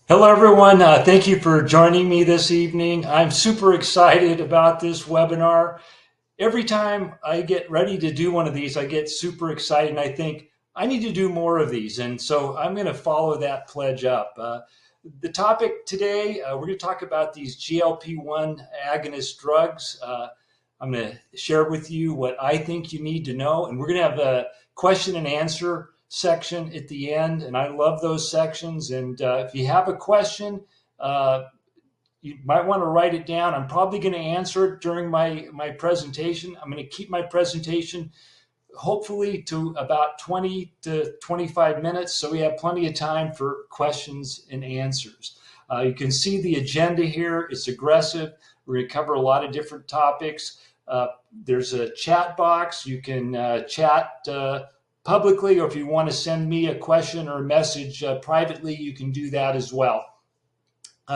Hello, everyone. Thank you for joining me this evening. I'm super excited about this webinar. Every time I get ready to do one of these, I get super excited and I think I need to do more of these. And so I'm going to follow that pledge up. The topic today, we're going to talk about these GLP-1 agonist drugs. I'm going to share with you what I think you need to know. And we're going to have a question and answer section at the end. And I love those sections. And if you have a question, you might want to write it down. I'm probably going to answer it during my presentation. I'm going to keep my presentation hopefully to about 20 to 25 minutes, so we have plenty of time for questions and answers. You can see the agenda here. It's aggressive. We're going to cover a lot of different topics. There's a chat box. You can chat publicly, or if you want to send me a question or a message privately, you can do that as well.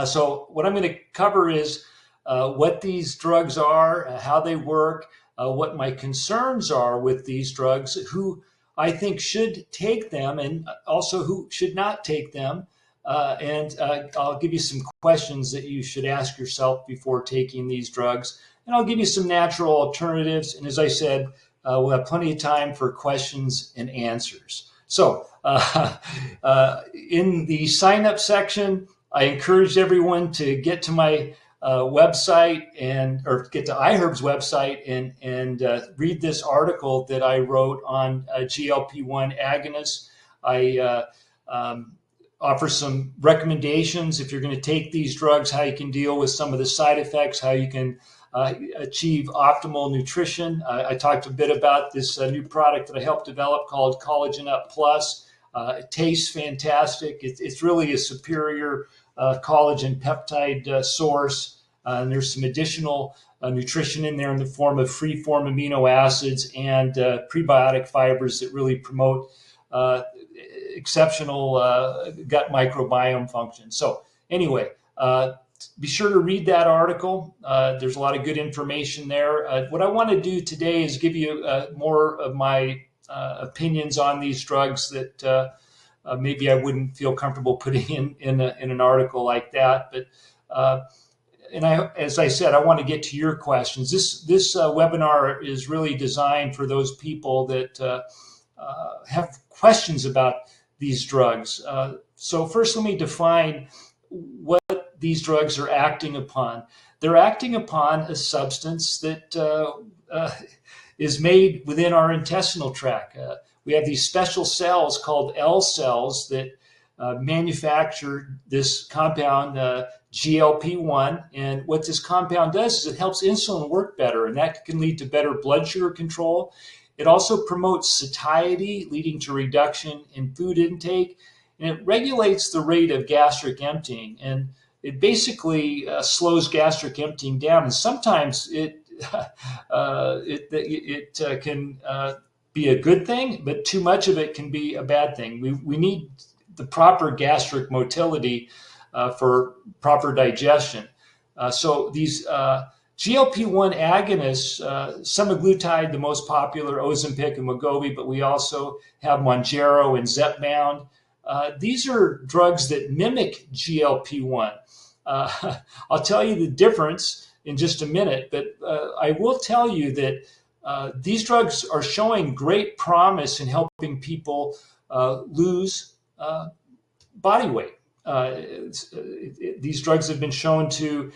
So what I'm going to cover is what these drugs are, how they work, what my concerns are with these drugs, who I think should take them, and also who should not take them. And I'll give you some questions that you should ask yourself before taking these drugs. And I'll give you some natural alternatives. And as I said, we'll have plenty of time for questions and answers. So in the sign up section, I encourage everyone to get to my website or get to iHerb's website and read this article that I wrote on GLP-1 agonists. I offer some recommendations if you're going to take these drugs, how you can deal with some of the side effects, how you can achieve optimal nutrition. I talked a bit about this new product that I helped develop called Collagen Up Plus. It tastes fantastic. It's really a superior collagen peptide source. And there's some additional nutrition in there in the form of free-form amino acids and prebiotic fibers that really promote exceptional gut microbiome function. So anyway, be sure to read that article. There's a lot of good information there. What I want to do today is give you more of my opinions on these drugs that maybe I wouldn't feel comfortable putting in an article like that. But as I said, I want to get to your questions. This webinar is really designed for those people that have questions about these drugs. So first, let me define what these drugs are acting upon. They're acting upon a substance that is made within our intestinal tract. We have these special cells called L cells that manufacture this compound GLP-1. And what this compound does is it helps insulin work better, and that can lead to better blood sugar control. It also promotes satiety, leading to reduction in food intake, and it regulates the rate of gastric emptying. And it basically slows gastric emptying down. And sometimes it can be a good thing, but too much of it can be a bad thing. We need the proper gastric motility for proper digestion. So these GLP-1 agonists, semaglutide, the most popular, Ozempic and Wegovy, but we also have Mounjaro and Zephound. These are drugs that mimic GLP-1. I'll tell you the difference in just a minute, but I will tell you that these drugs are showing great promise in helping people lose body weight. These drugs have been shown to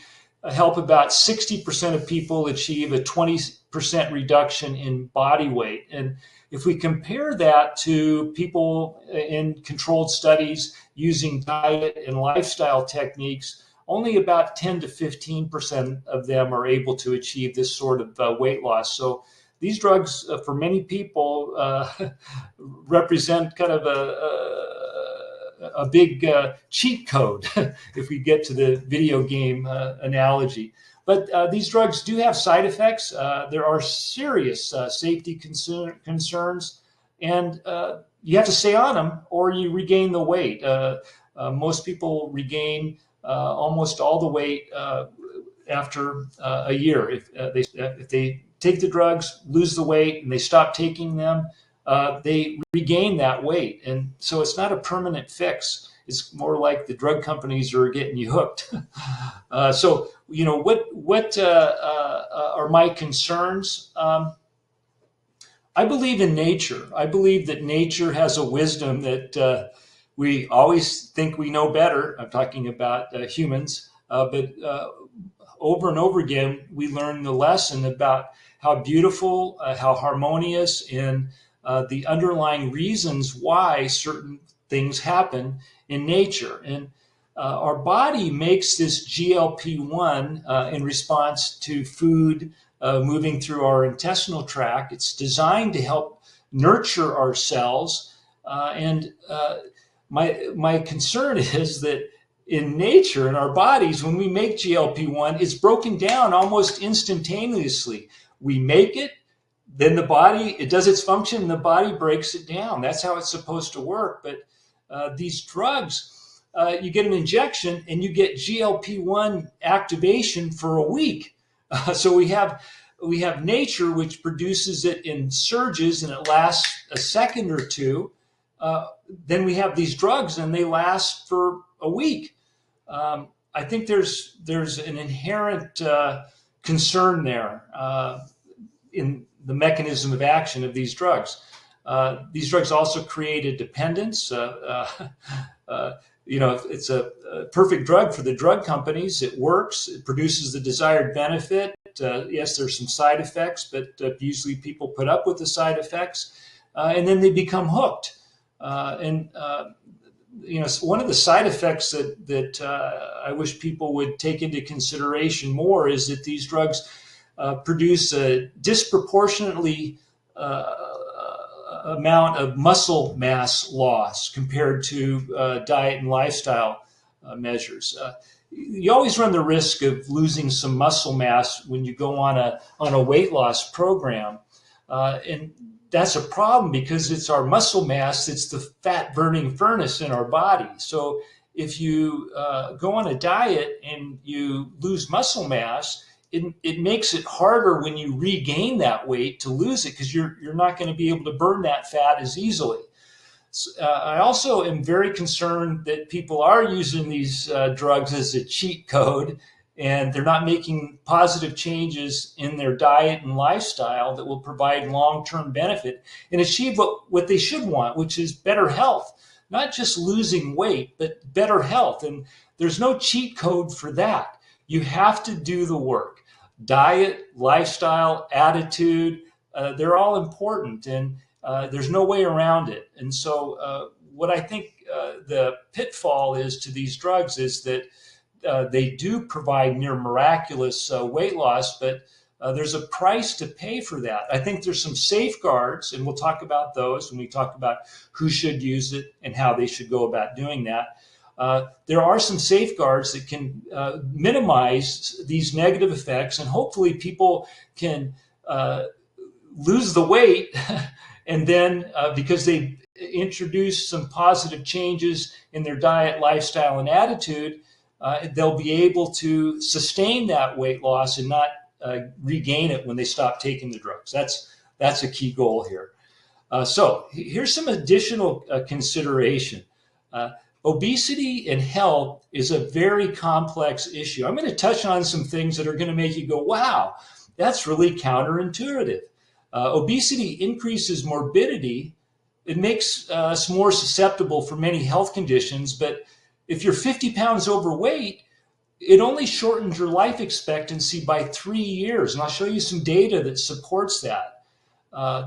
help about 60% of people achieve a 20% reduction in body weight. And if we compare that to people in controlled studies using diet and lifestyle techniques, only about 10 to 15% of them are able to achieve this sort of weight loss. So these drugs, for many people, represent kind of a big cheat code, if we get to the video game analogy. But these drugs do have side effects. There are serious safety concerns, and you have to stay on them or you regain the weight. Most people regain almost all the weight after a year. If they take the drugs, lose the weight, and they stop taking them, they regain that weight. And so it's not a permanent fix. It's more like the drug companies are getting you hooked. So, what are my concerns? I believe in nature. I believe that nature has a wisdom that we always think we know better. I'm talking about humans, but over and over again, we learn the lesson about how beautiful, how harmonious, and the underlying reasons why certain things happen in nature. And our body makes this GLP-1 in response to food moving through our intestinal tract. It's designed to help nurture our cells. My concern is that in nature, in our bodies, when we make GLP-1, it's broken down almost instantaneously. We make it, then the body, it does its function, and the body breaks it down. That's how it's supposed to work. But these drugs, you get an injection and you get GLP-1 activation for a week. So we have nature, which produces it in surges, and it lasts a second or two. Then we have these drugs, and they last for a week. I think there's an inherent concern there in the mechanism of action of these drugs. These drugs also create a dependence. It's a perfect drug for the drug companies. It works. It produces the desired benefit. Yes, there's some side effects, but usually people put up with the side effects, and then they become hooked. One of the side effects that I wish people would take into consideration more is that these drugs produce a disproportionately amount of muscle mass loss compared to diet and lifestyle measures. You always run the risk of losing some muscle mass when you go on a weight loss program, and that's a problem because it's our muscle mass that's the fat burning furnace in our body. So if you go on a diet and you lose muscle mass, it makes it harder when you regain that weight to lose it, because you're not going to be able to burn that fat as easily. So, I also am very concerned that people are using these drugs as a cheat code, and they're not making positive changes in their diet and lifestyle that will provide long-term benefit and achieve what they should want, which is better health. Not just losing weight, but better health. And there's no cheat code for that. You have to do the work. Diet, lifestyle, attitude, they're all important, and there's no way around it. And so what I think the pitfall is to these drugs is that they do provide near miraculous weight loss, but there's a price to pay for that. I think there's some safeguards, and we'll talk about those when we talk about who should use it and how they should go about doing that. There are some safeguards that can minimize these negative effects, and hopefully people can lose the weight and then because they introduce some positive changes in their diet, lifestyle, and attitude, they'll be able to sustain that weight loss and not regain it when they stop taking the drugs. That's a key goal here. So here's some additional consideration. Obesity and health is a very complex issue. I'm going to touch on some things that are going to make you go, wow, that's really counterintuitive. Obesity increases morbidity. It makes us more susceptible for many health conditions. But if you're 50 pounds overweight, it only shortens your life expectancy by 3 years. And I'll show you some data that supports that.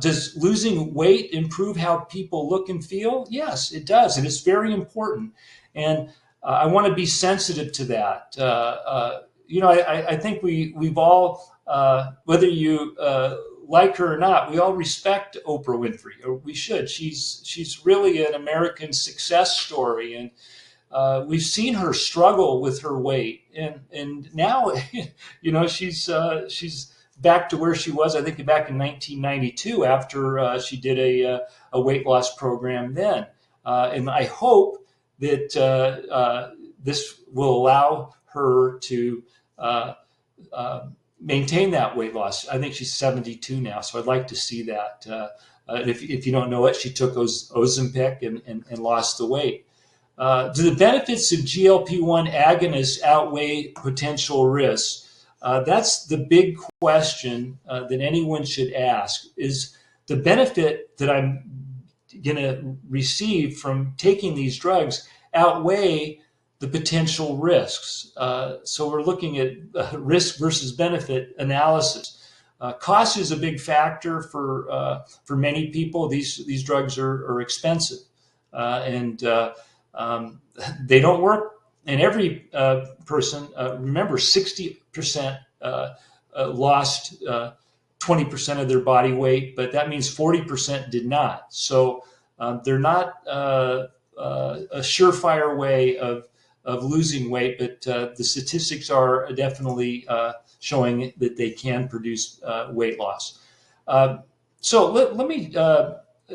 Does losing weight improve how people look and feel? Yes, it does. And it's very important. And I want to be sensitive to that. I think we've all, whether you like her or not, we all respect Oprah Winfrey, or we should. She's really an American success story. And we've seen her struggle with her weight. And now, she's back to where she was, I think, back in 1992 after she did a weight loss program then. And I hope that this will allow her to maintain that weight loss. I think she's 72 now, so I'd like to see that. If you don't know it, she took Ozempic and lost the weight. Do the benefits of GLP-1 agonists outweigh potential risks? That's the big question that anyone should ask. Is the benefit that I'm going to receive from taking these drugs outweigh the potential risks? So we're looking at risk versus benefit analysis. Cost is a big factor for many people. These drugs are expensive, and they don't work in every person. Remember, 60% lost 20% of their body weight, but that means 40% did not. So they're not a surefire way of losing weight, but the statistics are definitely showing that they can produce weight loss. So let me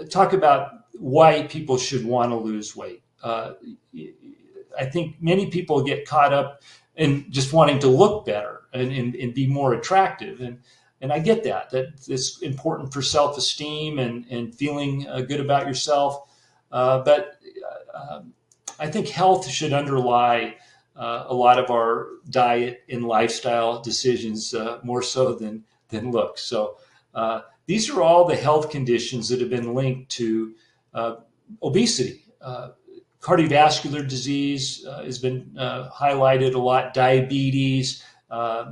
talk about why people should want to lose weight. I think many people get caught up in just wanting to look better and be more attractive. And I get that it's important for self-esteem and feeling good about yourself. But I think health should underlie a lot of our diet and lifestyle decisions, more so than looks. So these are all the health conditions that have been linked to obesity. Cardiovascular disease has been highlighted a lot, diabetes,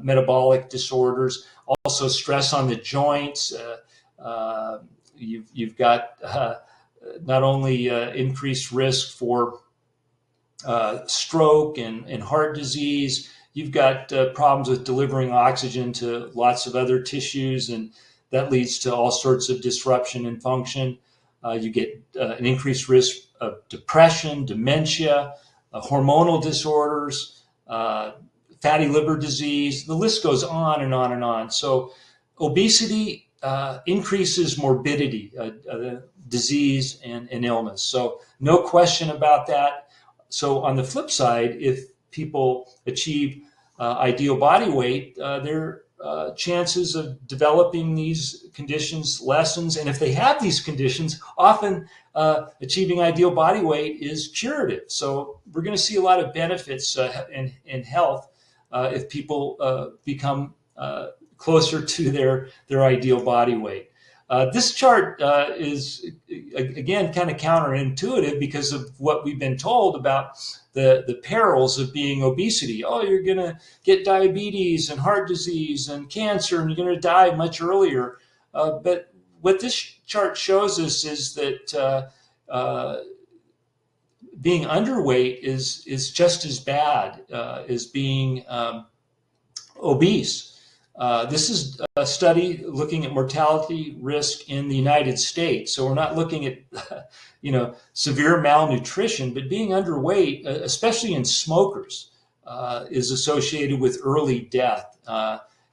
metabolic disorders, also stress on the joints. You've got not only increased risk for stroke and heart disease, you've got problems with delivering oxygen to lots of other tissues, and that leads to all sorts of disruption in function. You get an increased risk of depression, dementia, hormonal disorders, fatty liver disease. The list goes on and on and on. So obesity increases morbidity, disease, and illness. So no question about that. So on the flip side, if people achieve ideal body weight, their chances of developing these conditions lessens. And if they have these conditions, often achieving ideal body weight is curative. So we're going to see a lot of benefits in health if people become closer to their ideal body weight. This chart is, again, kind of counterintuitive because of what we've been told about the perils of being obesity. Oh, you're going to get diabetes and heart disease and cancer, and you're going to die much earlier. But what this chart shows us is that being underweight is just as bad as being obese. This is a study looking at mortality risk in the United States. So we're not looking at, severe malnutrition, but being underweight, especially in smokers, is associated with early death.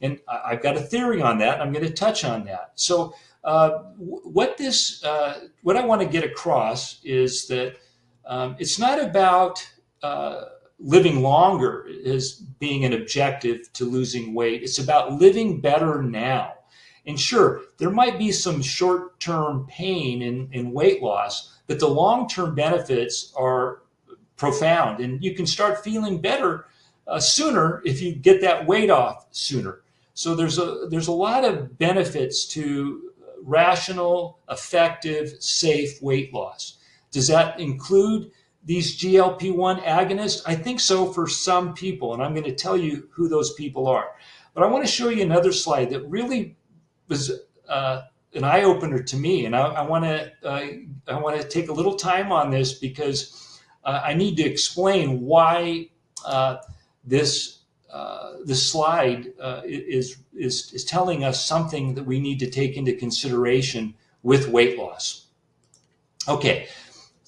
And I've got a theory on that. I'm going to touch on that. So what I want to get across is that it's not about living longer as being an objective to losing weight. It's about living better now. And sure, there might be some short-term pain in weight loss, but the long-term benefits are profound. And you can start feeling better sooner if you get that weight off sooner. So there's a lot of benefits to rational, effective, safe weight loss. Does that include these GLP-1 agonists? I think so for some people, and I'm going to tell you who those people are. But I want to show you another slide that really was an eye-opener to me, and I want to take a little time on this because I need to explain why this slide is telling us something that we need to take into consideration with weight loss. Okay.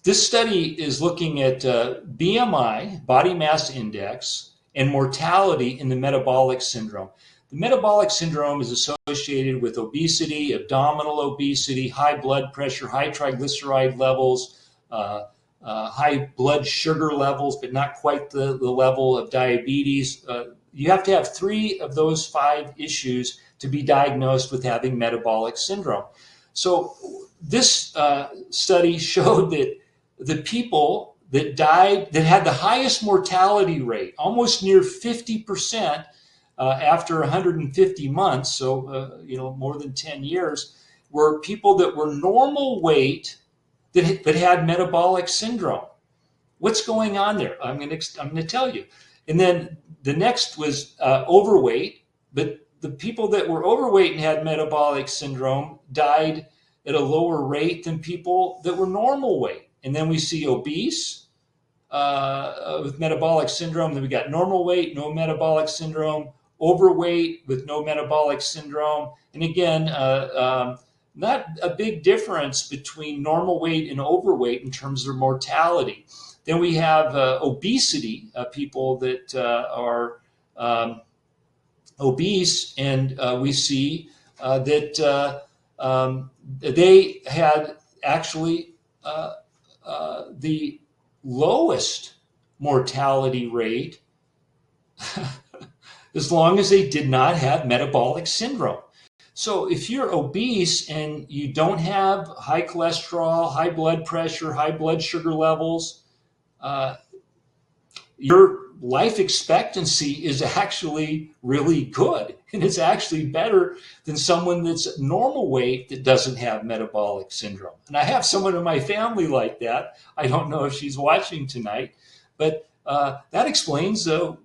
This study is looking at BMI, body mass index, and mortality in the metabolic syndrome. The metabolic syndrome is associated with obesity, abdominal obesity, high blood pressure, high triglyceride levels, high blood sugar levels, but not quite the level of diabetes. You have to have 3 of those 5 issues to be diagnosed with having metabolic syndrome. So this study showed that the people that died, that had the highest mortality rate, almost near 50% after 150 months, so more than 10 years, were people that were normal weight that had metabolic syndrome. What's going on there? I'm going to tell you. And then the next was overweight, but the people that were overweight and had metabolic syndrome died at a lower rate than people that were normal weight. And then we see obese with metabolic syndrome. Then we got normal weight, no metabolic syndrome, overweight with no metabolic syndrome. And again, not a big difference between normal weight and overweight in terms of mortality. Then we have obesity, people that are obese, and we see that they had actually the lowest mortality rate as long as they did not have metabolic syndrome. So if you're obese and you don't have high cholesterol, high blood pressure, high blood sugar levels, your life expectancy is actually really good. And it's actually better than someone that's normal weight that doesn't have metabolic syndrome. And I have someone in my family like that. I don't know if she's watching tonight, but that explains, that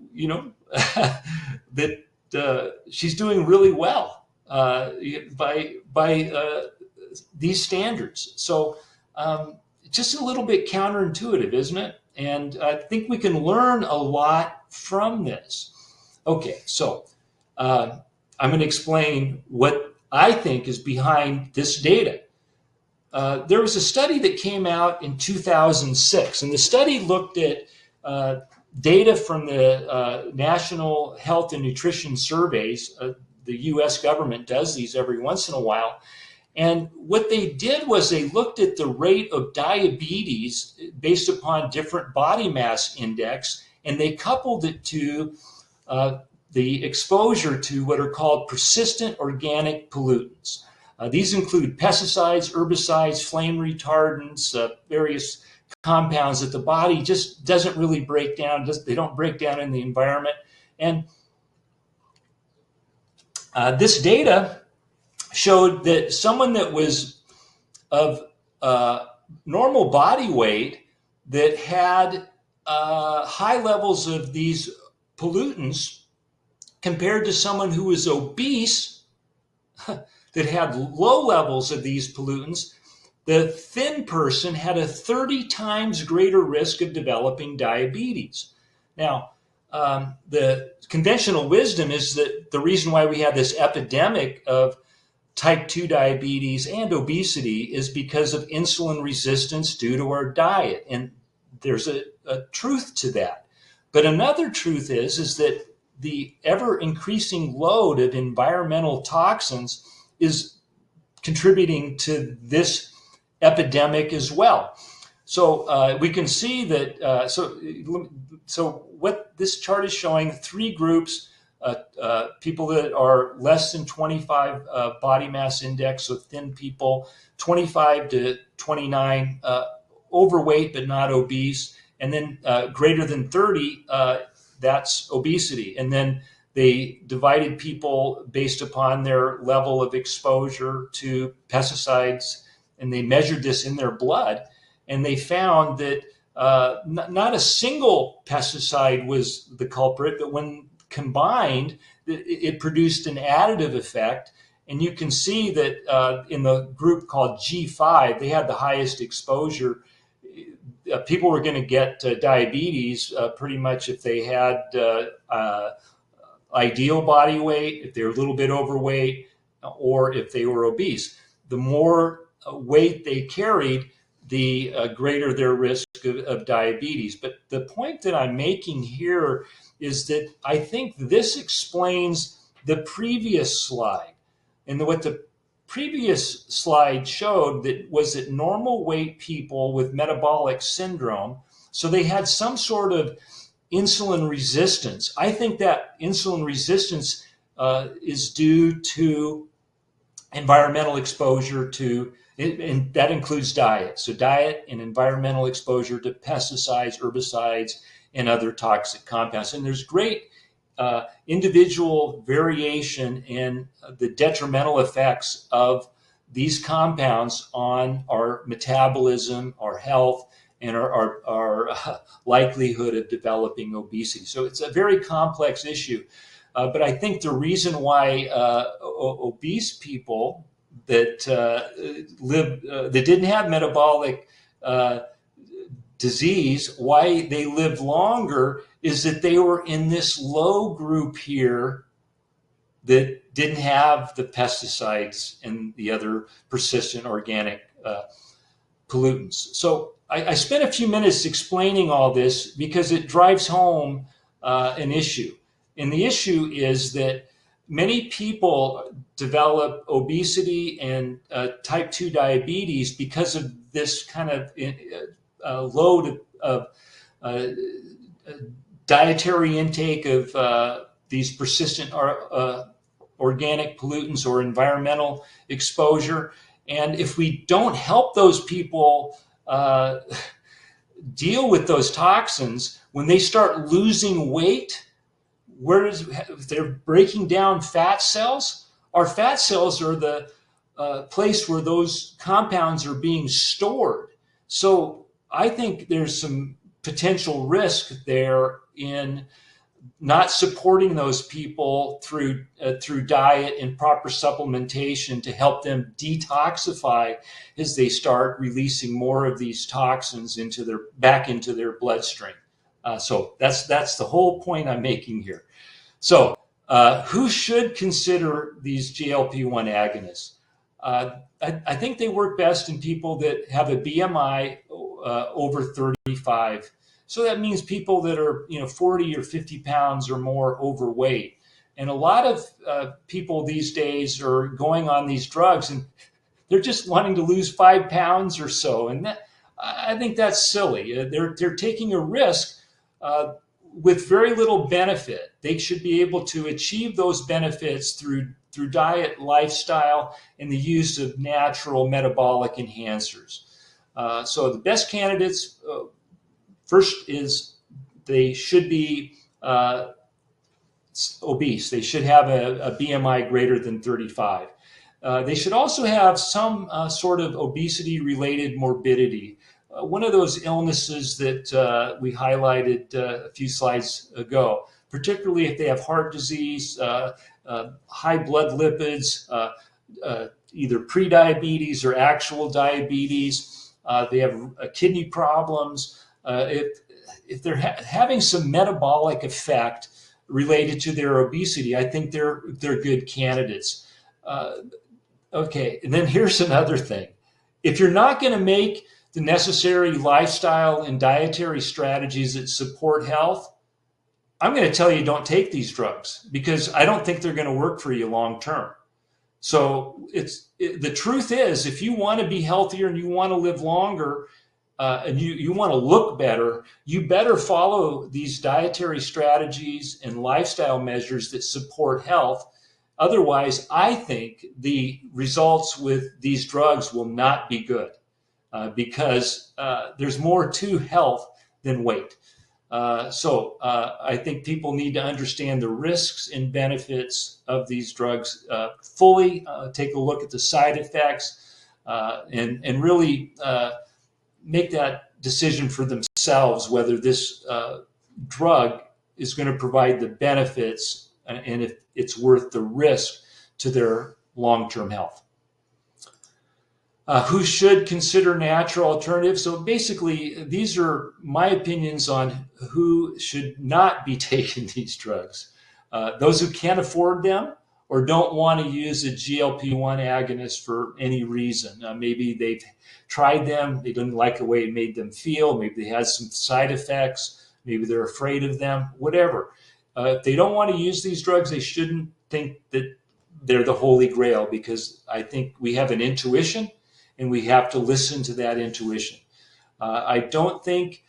she's doing really well by these standards. So just a little bit counterintuitive, isn't it? And I think we can learn a lot from this. Okay, so I'm going to explain what I think is behind this data. There was a study that came out in 2006, and the study looked at data from the National Health and Nutrition Surveys. The U.S. government does these every once in a while. And what they did was they looked at the rate of diabetes based upon different body mass index, and they coupled it to the exposure to what are called persistent organic pollutants. These include pesticides, herbicides, flame retardants, various compounds that the body just doesn't really break down. They don't break down in the environment. And this data showed that someone that was of normal body weight that had high levels of these pollutants compared to someone who was obese that had low levels of these pollutants, the thin person had a 30 times greater risk of developing diabetes. Now, the conventional wisdom is that the reason why we have this epidemic of type 2 diabetes and obesity is because of insulin resistance due to our diet. And there's a truth to that. But another truth is that the ever increasing load of environmental toxins is contributing to this epidemic as well. So we can see that, so what this chart is showing, 3 groups, people that are less than 25 body mass index, so thin people, 25 to 29, overweight but not obese, and then greater than 30, that's obesity. And then they divided people based upon their level of exposure to pesticides, and they measured this in their blood, and they found that not a single pesticide was the culprit, but when combined, it produced an additive effect. And you can see that in the group called G5, they had the highest exposure. People were going to get diabetes pretty much if they had ideal body weight, if they were a little bit overweight, or if they were obese. The more weight they carried, the greater their risk of diabetes. But the point that I'm making here is that I think this explains the previous slide. And what the previous slide showed that was that normal weight people with metabolic syndrome, so they had some sort of insulin resistance. I think that insulin resistance is due to environmental exposure to And that includes diet. So diet and environmental exposure to pesticides, herbicides, and other toxic compounds. And there's great individual variation in the detrimental effects of these compounds on our metabolism, our health, and our likelihood of developing obesity. So it's a very complex issue. But I think the reason why obese people that that didn't have metabolic disease, why they lived longer is that they were in this low group here that didn't have the pesticides and the other persistent organic pollutants. So I spent a few minutes explaining all this because it drives home an issue. And the issue is that many people develop obesity and type 2 diabetes because of this kind of load of dietary intake of these persistent organic pollutants or environmental exposure. And if we don't help those people deal with those toxins, when they start losing weight, if they're breaking down fat cells, our fat cells are the place where those compounds are being stored. So I think there's some potential risk there in not supporting those people through diet and proper supplementation to help them detoxify as they start releasing more of these toxins back into their bloodstream. So that's the whole point I'm making here. So who should consider these GLP-1 agonists? I think they work best in people that have a BMI over 35. So that means people that are 40 or 50 pounds or more overweight. And a lot of people these days are going on these drugs and they're just wanting to lose 5 pounds or so. And I think that's silly. They're taking a risk with very little benefit. They should be able to achieve those benefits through diet, lifestyle, and the use of natural metabolic enhancers. So the best candidates, first is they should be obese. They should have a BMI greater than 35. They should also have some sort of obesity-related morbidity. One of those illnesses that we highlighted a few slides ago, particularly if they have heart disease, high blood lipids, either prediabetes or actual diabetes, they have kidney problems. If they're having some metabolic effect related to their obesity, I think they're good candidates. Okay, and then here's another thing. If you're not going to make the necessary lifestyle and dietary strategies that support health, I'm going to tell you don't take these drugs because I don't think they're going to work for you long term. So the truth is, if you want to be healthier and you want to live longer and you want to look better, you better follow these dietary strategies and lifestyle measures that support health. Otherwise, I think the results with these drugs will not be good. Because there's more to health than weight. So I think people need to understand the risks and benefits of these drugs fully, take a look at the side effects, and really make that decision for themselves whether this drug is going to provide the benefits and if it's worth the risk to their long-term health. Who should consider natural alternatives? So basically, these are my opinions on who should not be taking these drugs. Those who can't afford them or don't want to use a GLP-1 agonist for any reason. Maybe they've tried them, they didn't like the way it made them feel, maybe they had some side effects, maybe they're afraid of them, whatever. If they don't want to use these drugs, they shouldn't think that they're the holy grail, because I think we have an intuition and we have to listen to that intuition. I don't think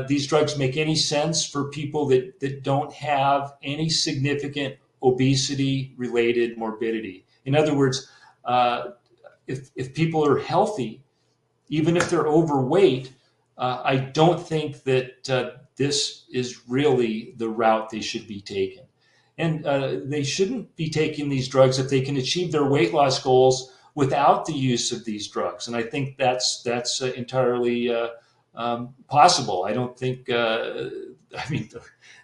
these drugs make any sense for people that don't have any significant obesity-related morbidity. In other words, if people are healthy, even if they're overweight, I don't think that this is really the route they should be taking. And they shouldn't be taking these drugs if they can achieve their weight loss goals without the use of these drugs. And I think that's entirely possible. I don't think,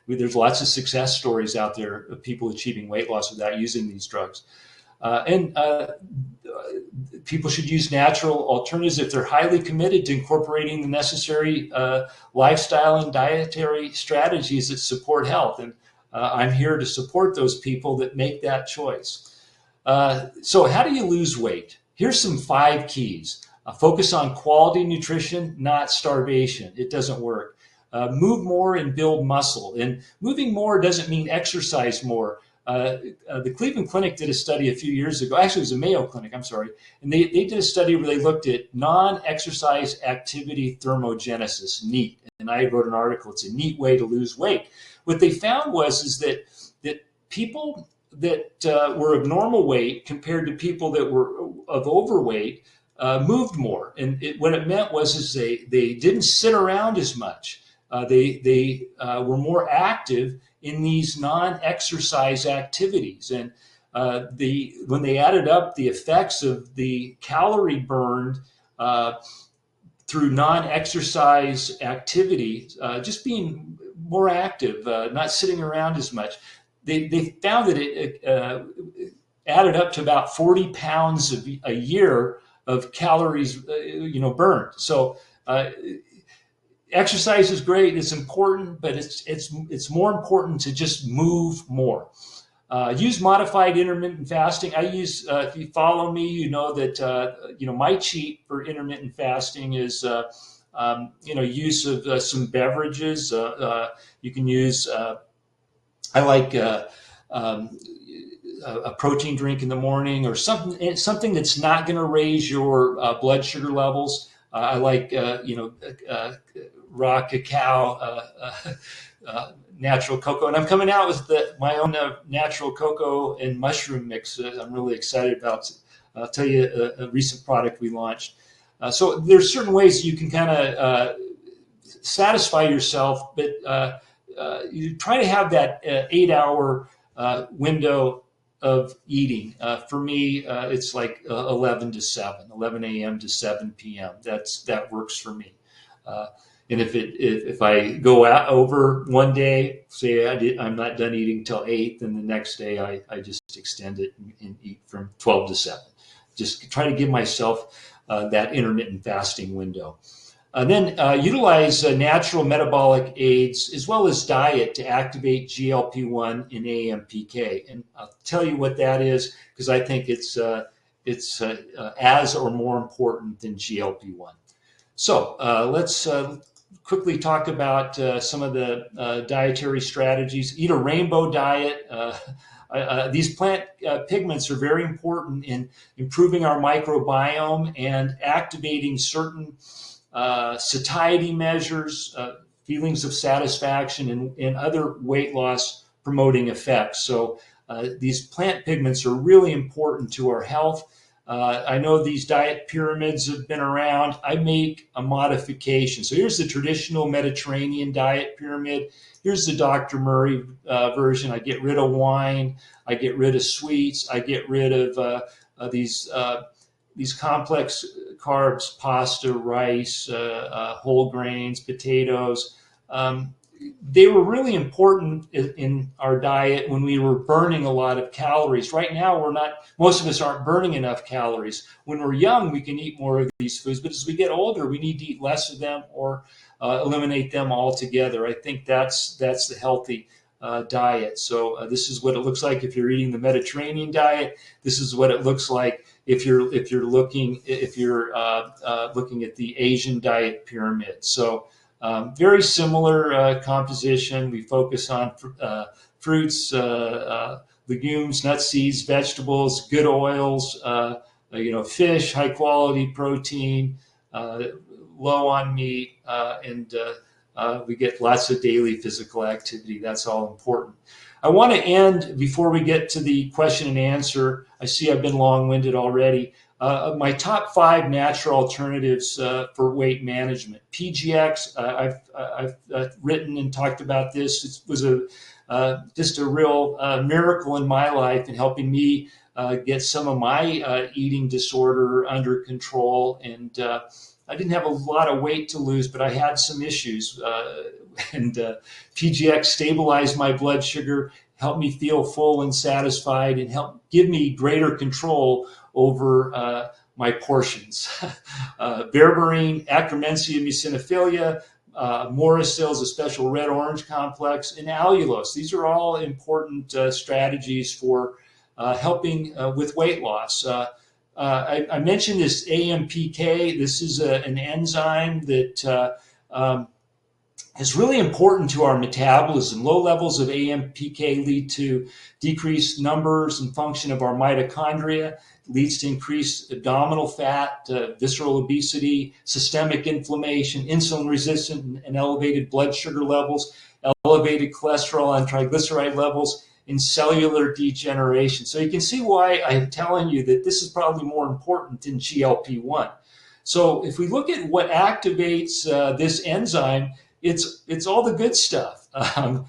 there's lots of success stories out there of people achieving weight loss without using these drugs. And people should use natural alternatives if they're highly committed to incorporating the necessary lifestyle and dietary strategies that support health. And I'm here to support those people that make that choice. So how do you lose weight? Here's some 5 keys. Focus on quality nutrition, not starvation. It doesn't work. Move more and build muscle. And moving more doesn't mean exercise more. The Cleveland Clinic did a study a few years ago. Actually, it was a Mayo Clinic, I'm sorry. And they did a study where they looked at non-exercise activity thermogenesis, NEAT. And I wrote an article. It's a neat way to lose weight. What they found is that people that were of normal weight compared to people that were of overweight moved more. And what it meant was they didn't sit around as much. They were more active in these non-exercise activities. And when they added up the effects of the calorie burned through non-exercise activity, just being more active, not sitting around as much, they found that it added up to about 40 pounds a year of calories, burned. So exercise is great; it's important, but it's more important to just move more. Use modified intermittent fasting. I use, if you follow me, you know that my cheat for intermittent fasting is use of some beverages. You can use. I like a protein drink in the morning, or something that's not going to raise your blood sugar levels. I like raw cacao, natural cocoa, and I'm coming out with my own natural cocoa and mushroom mix. I'm really excited about. I'll tell you a recent product we launched. So there's certain ways you can kind of satisfy yourself, but you try to have that 8-hour window of eating. For me, it's like 11 a.m. to 7 p.m. That works for me. And if I go out over one day, say I'm not done eating till 8, then the next day I just extend it and eat from 12 to 7. Just try to give myself that intermittent fasting window. Then utilize natural metabolic aids as well as diet to activate GLP-1 and AMPK. And I'll tell you what that is, because I think it's as or more important than GLP-1. So let's quickly talk about some of the dietary strategies. Eat a rainbow diet. These plant pigments are very important in improving our microbiome and activating certain satiety measures, feelings of satisfaction, and other weight loss promoting effects. So these plant pigments are really important to our health. I know these diet pyramids have been around. I make a modification. So here's the traditional Mediterranean diet pyramid. Here's the Dr. Murray version. I get rid of wine. I get rid of sweets. I get rid of these complex carbs, pasta, rice, whole grains, potatoes. They were really important in our diet when we were burning a lot of calories. Right now, most of us aren't burning enough calories. When we're young, we can eat more of these foods, but as we get older, we need to eat less of them or eliminate them altogether. I think that's the healthy diet. So this is what it looks like if you're eating the Mediterranean diet. This is what it looks like if you're looking at the Asian diet pyramid. So very similar composition. We focus on fruits, legumes, nuts, seeds, vegetables, good oils, fish, high quality protein, low on meat, and we get lots of daily physical activity. That's all important. I want to end before we get to the question and answer. I see I've been long-winded already. my top 5 natural alternatives for weight management. PGX, I've written and talked about this. It was just a real miracle in my life in helping me get some of my eating disorder under control. And I didn't have a lot of weight to lose, but I had some issues. And PGX stabilized my blood sugar, helped me feel full and satisfied, and helped give me greater control over my portions. Berberine, Akkermansia muciniphila, Morrisil is a special red-orange complex, and allulose. These are all important strategies for helping with weight loss. I mentioned this AMPK. This is an enzyme that is really important to our metabolism. Low levels of AMPK lead to decreased numbers and function of our mitochondria, leads to increased abdominal fat, visceral obesity, systemic inflammation, insulin resistance, and elevated blood sugar levels, elevated cholesterol and triglyceride levels, and cellular degeneration. So you can see why I'm telling you that this is probably more important than GLP-1. So if we look at what activates this enzyme, it's all the good stuff. In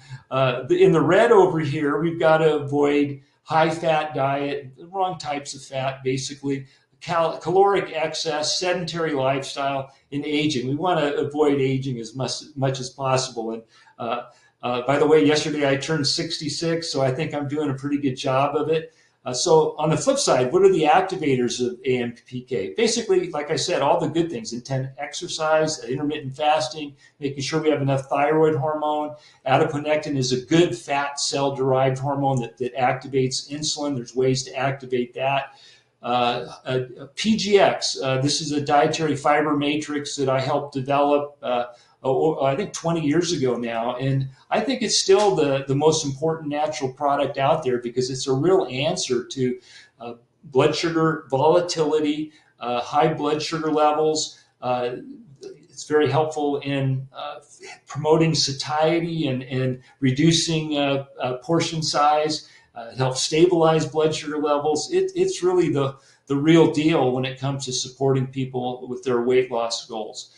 the red over here, we've got to avoid high-fat diet, the wrong types of fat, basically, caloric excess, sedentary lifestyle, and aging. We want to avoid aging as much as possible. And by the way, yesterday I turned 66, so I think I'm doing a pretty good job of it. So on the flip side, what are the activators of AMPK? Basically, like I said, all the good things: intense exercise, intermittent fasting, making sure we have enough thyroid hormone. Adiponectin is a good fat cell-derived hormone that activates insulin. There's ways to activate that. PGX, this is a dietary fiber matrix that I helped develop I think 20 years ago now, and I think it's still the most important natural product out there because it's a real answer to blood sugar volatility, high blood sugar levels. It's very helpful in promoting satiety and reducing portion size. It helps stabilize blood sugar levels. It's really the real deal when it comes to supporting people with their weight loss goals.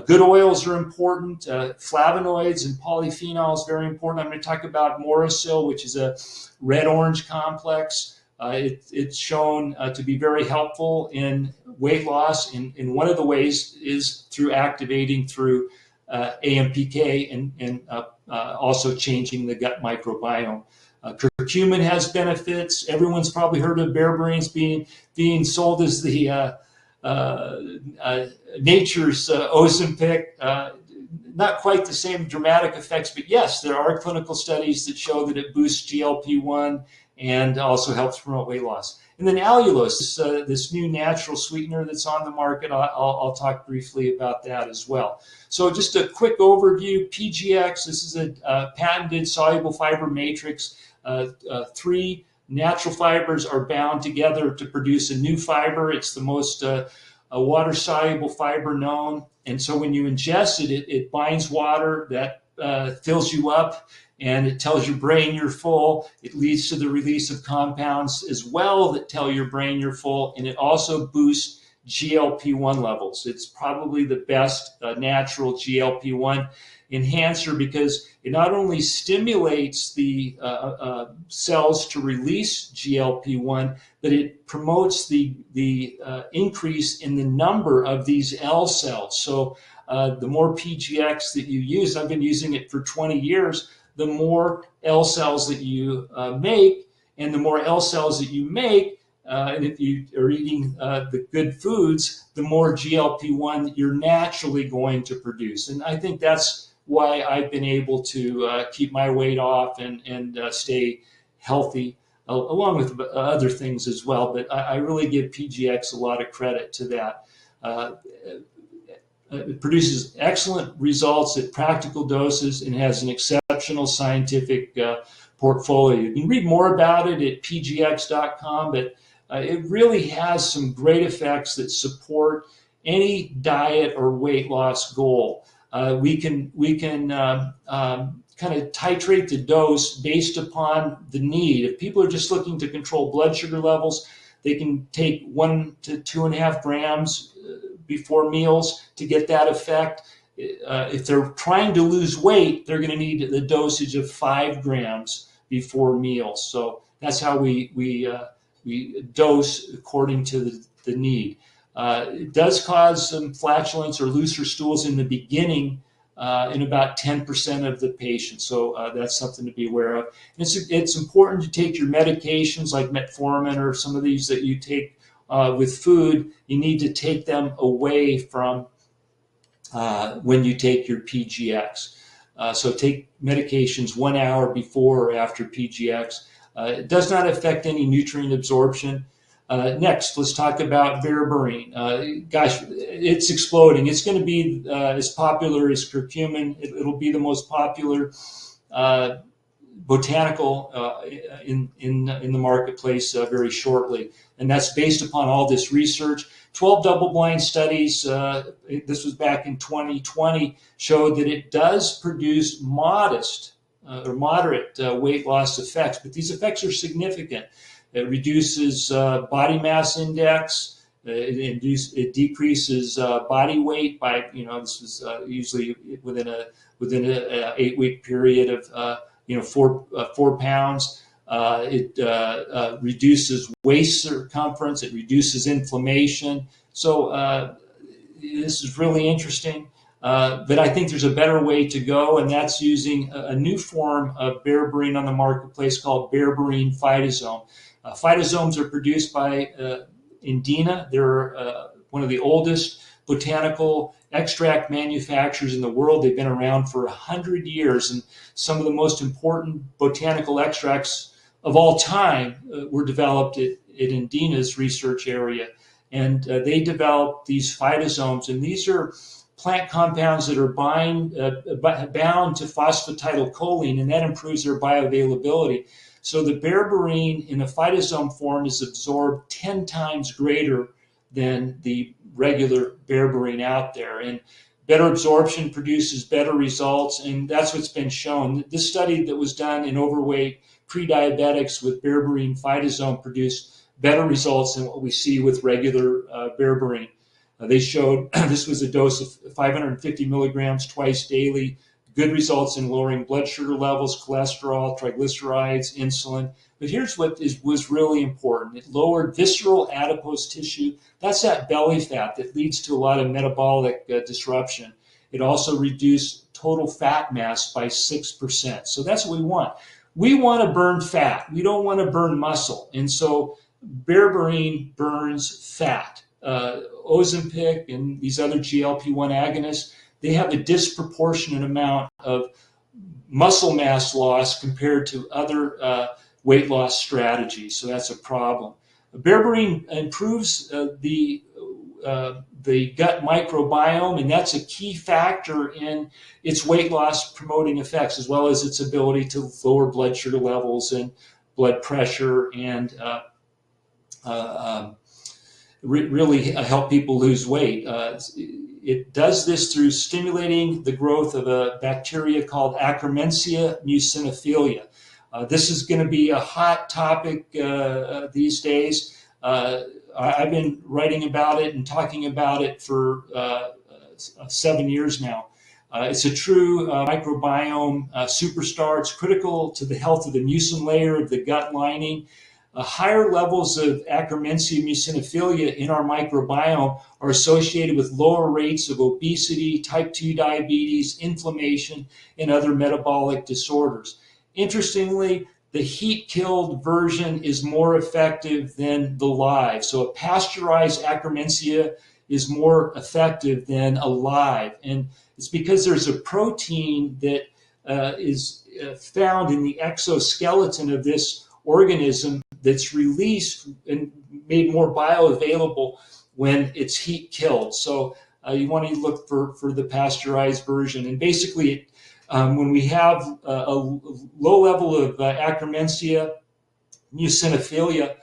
Good oils are important. Flavonoids and polyphenols, very important. I'm going to talk about Morrisil, which is a red-orange complex. It's shown to be very helpful in weight loss. And one of the ways is through activating through AMPK and also changing the gut microbiome. Curcumin has benefits. Everyone's probably heard of berberines being sold as the nature's Ozempic. Not quite the same dramatic effects, but yes, there are clinical studies that show that it boosts GLP-1 and also helps promote weight loss. And then allulose, this new natural sweetener that's on the market, I'll talk briefly about that as well. So just a quick overview: PGX, this is a patented soluble fiber matrix. 3 natural fibers are bound together to produce a new fiber. It's the most water-soluble fiber known. And so when you ingest it, it binds water, that fills you up, and it tells your brain you're full. It leads to the release of compounds as well that tell your brain you're full, and it also boosts GLP-1 levels. It's probably the best natural GLP-1 enhancer because it not only stimulates the cells to release GLP-1, but it promotes the increase in the number of these L cells. So the more PGX that you use, I've been using it for 20 years, the more L cells that you make, and the more L cells that you make, and if you are eating the good foods, the more GLP-1 you're naturally going to produce. And I think that's why I've been able to keep my weight off and stay healthy, along with other things as well. But I really give PGX a lot of credit to that. It produces excellent results at practical doses and has an exceptional scientific portfolio. You can read more about it at pgx.com, but it really has some great effects that support any diet or weight loss goal. We can kind of titrate the dose based upon the need. If people are just looking to control blood sugar levels, They can take 1 to 2.5 grams before meals to get that effect. If they're trying to lose weight, they're going to need the dosage of 5 grams before meals. So that's how we dose according to the need. It does cause some flatulence or looser stools in the beginning in about 10% of the patients. So that's something to be aware of. And it's important to take your medications like metformin or some of these that you take with food. You need to take them away from when you take your PGX. So take medications 1 hour before or after PGX. It does not affect any nutrient absorption. Next, let's talk about berberine. Gosh, it's exploding. It's going to be as popular as curcumin. It'll be the most popular botanical in the marketplace very shortly. And that's based upon all this research. 12 double-blind studies, this was back in 2020, showed that it does produce modest or moderate weight loss effects, but these effects are significant. It reduces body mass index. It decreases body weight by, this is usually within a 8-week period of 4 pounds. It reduces waist circumference. It reduces inflammation. So this is really interesting. But I think there's a better way to go, and that's using a new form of berberine on the marketplace called berberine phytosome. Phytosomes are produced by Indena. They're one of the oldest botanical extract manufacturers in the world. They've been around for 100 years, and some of the most important botanical extracts of all time were developed at Indena's research area. And they developed these phytosomes, and these are plant compounds that are bound to phosphatidylcholine, and that improves their bioavailability. So the berberine in a phytosome form is absorbed 10 times greater than the regular berberine out there. And better absorption produces better results, and that's what's been shown. This study that was done in overweight pre-diabetics with berberine phytosome produced better results than what we see with regular berberine. They showed this was a dose of 550 milligrams twice daily, good results in lowering blood sugar levels, cholesterol, triglycerides, insulin. But here's what was really important. It lowered visceral adipose tissue. That's that belly fat that leads to a lot of metabolic disruption. It also reduced total fat mass by 6%. So that's what we want. We want to burn fat. We don't want to burn muscle. And so berberine burns fat. Ozempic and these other GLP-1 agonists, they have a disproportionate amount of muscle mass loss compared to other weight loss strategies. So that's a problem. Berberine improves the gut microbiome, and that's a key factor in its weight loss promoting effects, as well as its ability to lower blood sugar levels and blood pressure and really help people lose weight. It does this through stimulating the growth of a bacteria called Akkermansia muciniphila. This is going to be a hot topic these days. I've been writing about it and talking about it for 7 years now. It's a true microbiome superstar. It's critical to the health of the mucin layer of the gut lining. Higher levels of Akkermansia muciniphila in our microbiome are associated with lower rates of obesity, type 2 diabetes, inflammation, and other metabolic disorders. Interestingly, the heat-killed version is more effective than the live. So a pasteurized Akkermansia is more effective than a live. And it's because there's a protein that is found in the exoskeleton of this organism that's released and made more bioavailable when it's heat killed. So you want to look for the pasteurized version. And basically, when we have a low level of Akkermansia muciniphila,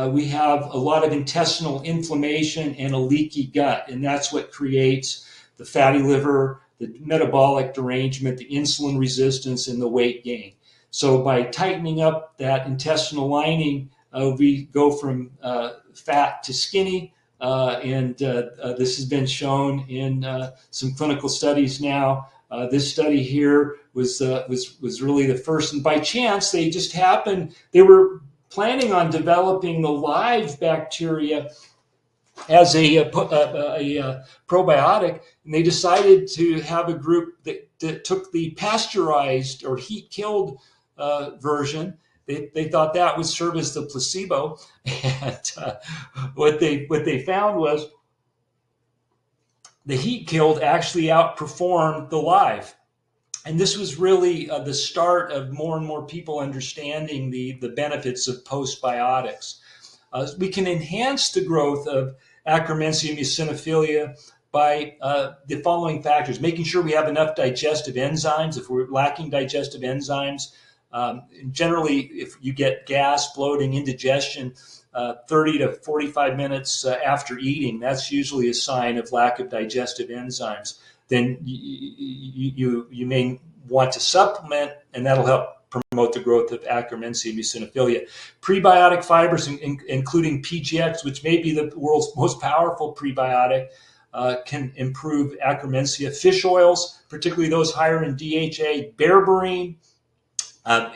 we have a lot of intestinal inflammation and a leaky gut. And that's what creates the fatty liver, the metabolic derangement, the insulin resistance, and the weight gain. So by tightening up that intestinal lining, we go from fat to skinny. This has been shown in some clinical studies now. This study here was really the first, and by chance they just happened. They were planning on developing the live bacteria as a probiotic, and they decided to have a group that took the pasteurized or heat-killed version. They thought that would serve as the placebo, and what they found was the heat-killed actually outperformed the live. And this was really the start of more and more people understanding the benefits of postbiotics. We can enhance the growth of Akkermansia muciniphila by the following factors: making sure we have enough digestive enzymes. If we're lacking digestive enzymes, generally, if you get gas, bloating, indigestion, 30 to 45 minutes after eating, that's usually a sign of lack of digestive enzymes. Then you may want to supplement, and that'll help promote the growth of Akkermansia muciniphila. Prebiotic fibers, including PGX, which may be the world's most powerful prebiotic, can improve Akkermansia. Fish oils, particularly those higher in DHA. Berberine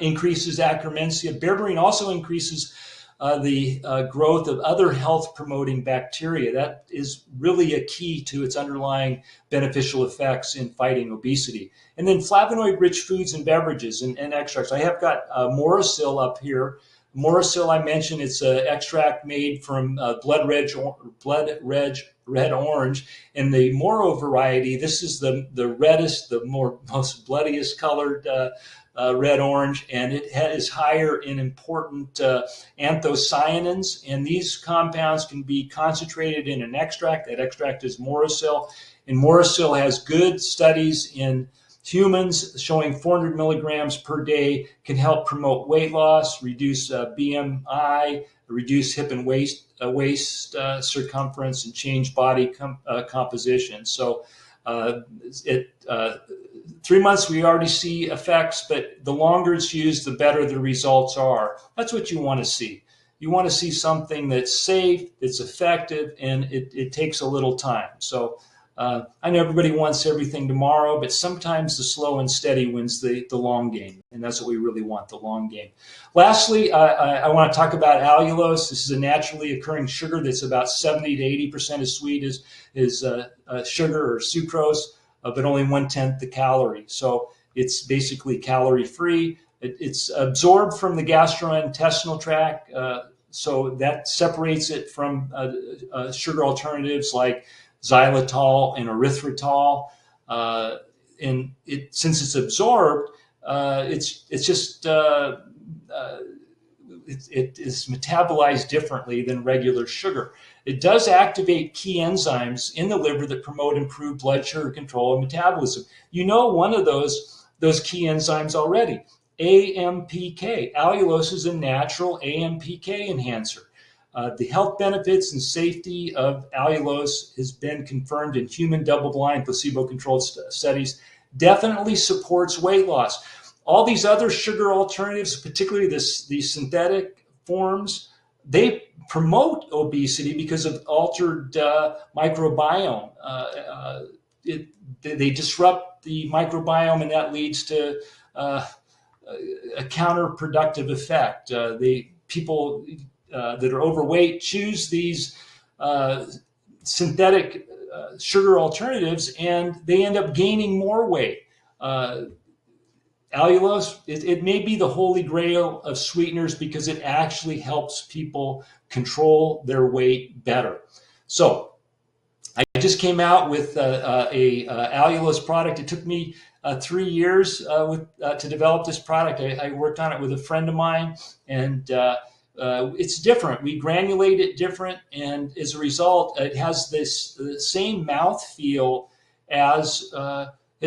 increases Akkermansia. Berberine also increases the growth of other health-promoting bacteria. That is really a key to its underlying beneficial effects in fighting obesity. And then flavonoid-rich foods and beverages and extracts. I have got Morasil up here. Morasil, I mentioned, it's an extract made from blood red orange. And the Moro variety, this is the reddest, the most bloodiest colored red orange, and it is higher in important anthocyanins, and these compounds can be concentrated in an extract. That extract is Morasil, and Morasil has good studies in humans showing 400 milligrams per day can help promote weight loss, reduce BMI, reduce hip and waist circumference, and change body composition. So 3 months, we already see effects, but the longer it's used, the better the results are. That's what you want to see. You want to see something that's safe, it's effective, and it takes a little time. So I know everybody wants everything tomorrow, but sometimes the slow and steady wins the long game, and that's what we really want, the long game. Lastly, I want to talk about allulose. This is a naturally occurring sugar that's about 70 to 80% as sweet as sugar or sucrose, but only 1/10 the calorie. So it's basically calorie-free. It's absorbed from the gastrointestinal tract, so that separates it from sugar alternatives like xylitol and erythritol. And since it's absorbed, it is metabolized differently than regular sugar. It does activate key enzymes in the liver that promote improved blood sugar control and metabolism. You know one of those key enzymes already, AMPK. Allulose is a natural AMPK enhancer. The health benefits and safety of allulose has been confirmed in human double-blind placebo-controlled studies. Definitely supports weight loss. All these other sugar alternatives, particularly these synthetic forms, they promote obesity because of altered microbiome. They disrupt the microbiome, and that leads to a counterproductive effect. People that are overweight choose these synthetic sugar alternatives, and they end up gaining more weight. Allulose, it may be the holy grail of sweeteners because it actually helps people control their weight better. So I just came out with a allulose product. It took me 3 years to develop this product. I worked on it with a friend of mine, and it's different. We granulate it different, and as a result, it has this same mouthfeel as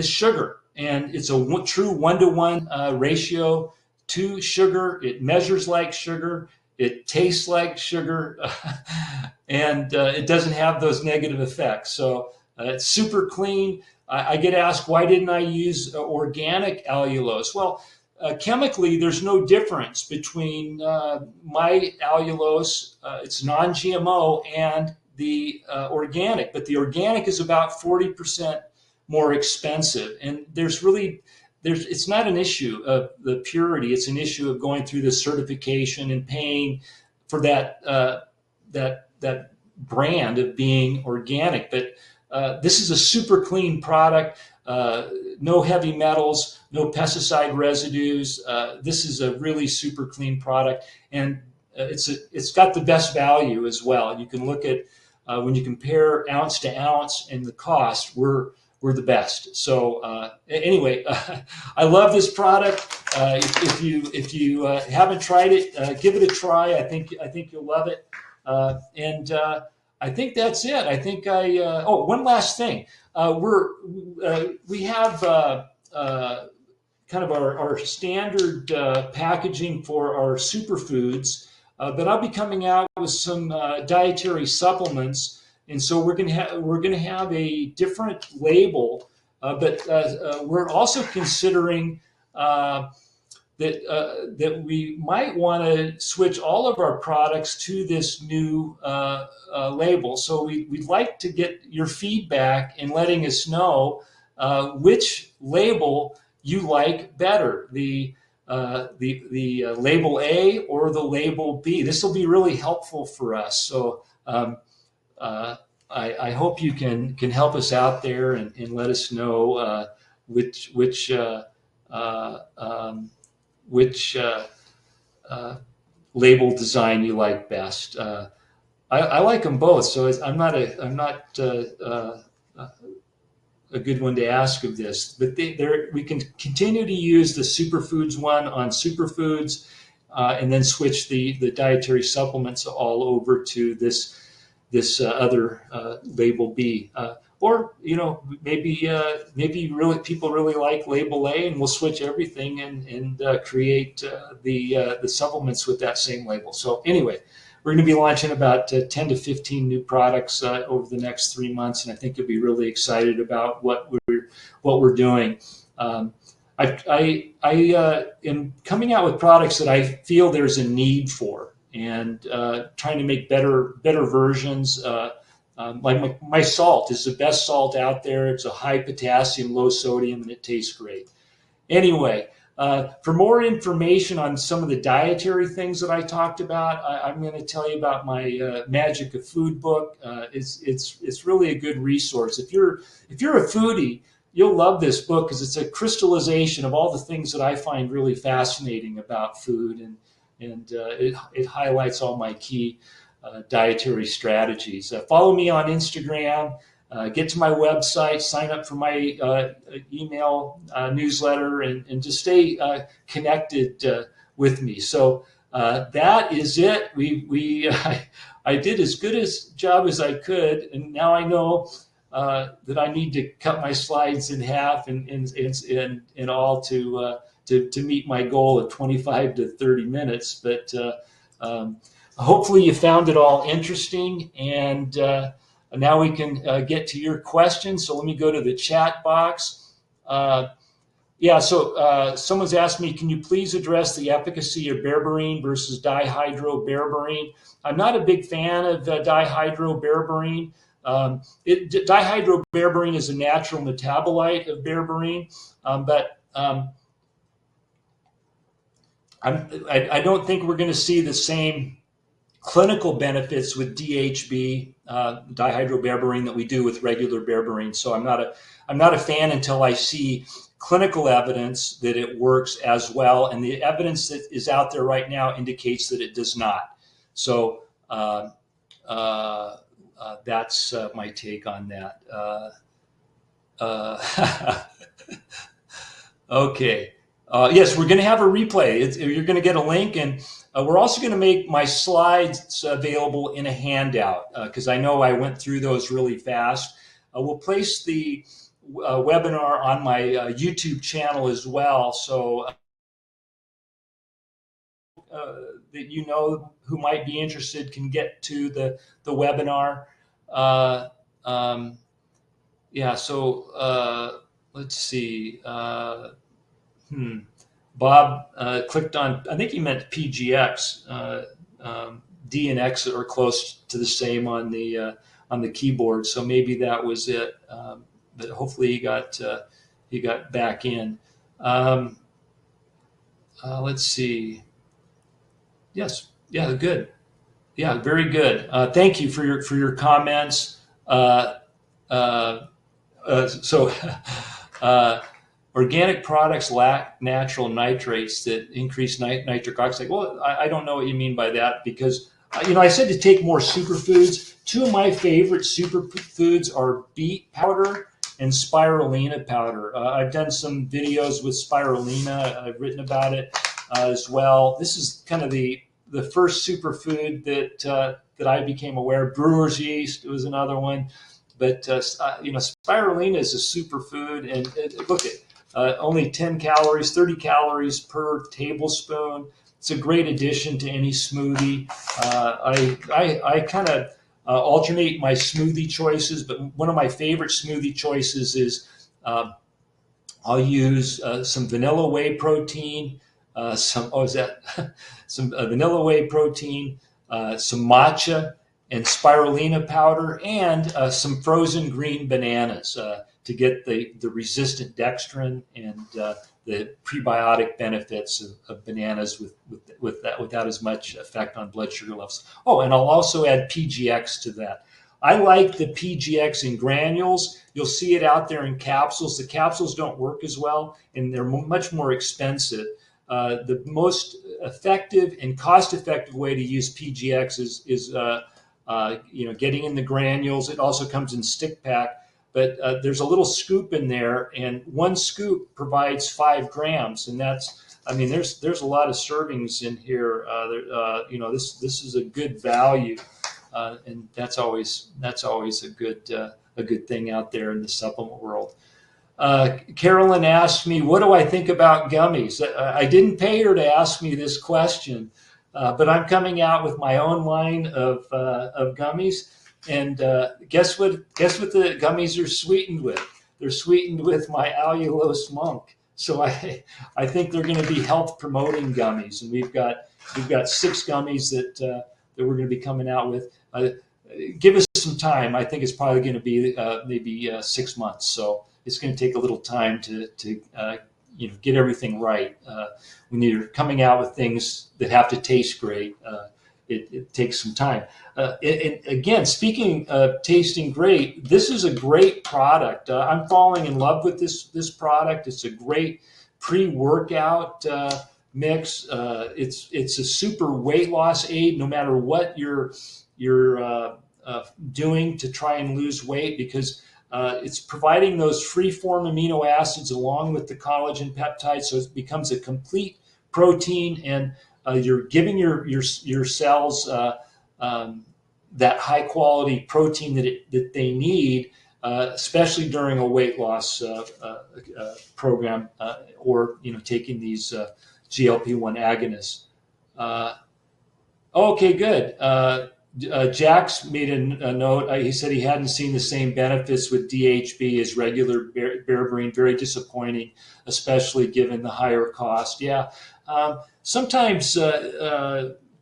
sugar. And it's a true 1-to-1 ratio to sugar. It measures like sugar. It tastes like sugar. And it doesn't have those negative effects. So it's super clean. I get asked, why didn't I use organic allulose? Well, chemically, there's no difference between my allulose, it's non-GMO, and the organic, but the organic is about 40% more expensive. And it's not an issue of the purity, it's an issue of going through the certification and paying for that brand of being organic. But this is a super clean product, no heavy metals, no pesticide residues. This is a really super clean product, and it's got the best value as well. You can look at when you compare ounce to ounce and the cost, we're the best. So anyway, I love this product. If you haven't tried it, give it a try. I think you'll love it. And I think that's it. I think one last thing. We have kind of our standard packaging for our superfoods, but I'll be coming out with some dietary supplements, and so we're going to have a different label, but we're also considering that we might want to switch all of our products to this new label. So we'd like to get your feedback in letting us know which label you like better, the label A or the label B. This will be really helpful for us. So I hope you can help us out there and let us know which label design you like best. I like them both, so I'm not a good one to ask of this, but we can continue to use the superfoods one on superfoods, and then switch the dietary supplements all over to this other label B. Or maybe really people really like label A, and we'll switch everything and create the supplements with that same label. So anyway, we're going to be launching about 10 to 15 new products over the next 3 months, and I think you'll be really excited about what we're doing. I am coming out with products that I feel there's a need for, and trying to make better versions. Like my salt is the best salt out there. It's a high potassium, low sodium, and it tastes great. Anyway, for more information on some of the dietary things that I talked about, I'm going to tell you about my Magic of Food book. It's really a good resource. If you're a foodie, you'll love this book because it's a crystallization of all the things that I find really fascinating about food, and it highlights all my key dietary strategies. Follow me on Instagram, get to my website, sign up for my email newsletter, and just stay connected with me. So that is it. I did as good a job as I could, and now I know that I need to cut my slides in half and all to meet my goal of 25 to 30 minutes. But hopefully you found it all interesting, and now we can get to your questions. So let me go to the chat box. So someone's asked me, can you please address the efficacy of berberine versus dihydroberberine? I'm not a big fan of dihydroberberine. Dihydroberberine is a natural metabolite of berberine, but I don't think we're going to see the same clinical benefits with DHB, dihydroberberine, that we do with regular berberine. So I'm not a fan until I see clinical evidence that it works as well, and the evidence that is out there right now indicates that it does not. So that's my take on that. Okay. Yes, we're going to have a replay. You're going to get a link, and we're also going to make my slides available in a handout because I know I went through those really fast. We'll place the webinar on my YouTube channel as well, so that who might be interested can get to the webinar. So let's see. Bob clicked on, I think he meant PGX. D and X are close to the same on the keyboard, so maybe that was it. But hopefully he got back in. Let's see. Yes, yeah, good. Yeah, very good. Thank you for your comments. So organic products lack natural nitrates that increase nitric oxide. Well, I don't know what you mean by that, because I said to take more superfoods. Two of my favorite superfoods are beet powder and spirulina powder. I've done some videos with spirulina. I've written about it as well. This is kind of the first superfood that I became aware of. Brewer's yeast was another one. But spirulina is a superfood, and look at only 10 calories, 30 calories per tablespoon. It's a great addition to any smoothie. I kind of alternate my smoothie choices, but one of my favorite smoothie choices is I'll use some vanilla whey protein, some vanilla whey protein, some matcha and spirulina powder, and some frozen green bananas to get the resistant dextrin and the prebiotic benefits of bananas without as much effect on blood sugar levels. Oh, and I'll also add PGX to that. I like the PGX in granules. You'll see it out there in capsules. The capsules don't work as well, and they're much more expensive. The most effective and cost-effective way to use PGX is getting in the granules. It also comes in stick pack, but there's a little scoop in there, and one scoop provides 5 grams, and there's a lot of servings in here. This is a good value, and that's always a good thing out there in the supplement world. Carolyn asked me, what do I think about gummies? I didn't pay her to ask me this question, but I'm coming out with my own line of gummies. And guess what the gummies are sweetened with? They're sweetened with my allulose monk. So I think they're going to be health promoting gummies. And we've got 6 gummies that we're going to be coming out with. Give us some time. I think it's probably going to be maybe 6 months. So it's going to take a little time to get everything right. When you're coming out with things that have to taste great, it takes some time. And again, speaking of tasting great, this is a great product. I'm falling in love with this product. It's a great pre-workout mix. It's a super weight loss aid, no matter what you're doing to try and lose weight, because it's providing those free-form amino acids along with the collagen peptides, so it becomes a complete protein, and you're giving your cells that high-quality protein that they need, especially during a weight loss program, or taking these GLP-1 agonists. Okay, good. Jax made a note. He said he hadn't seen the same benefits with DHB as regular berberine. Very disappointing, especially given the higher cost. Yeah, sometimes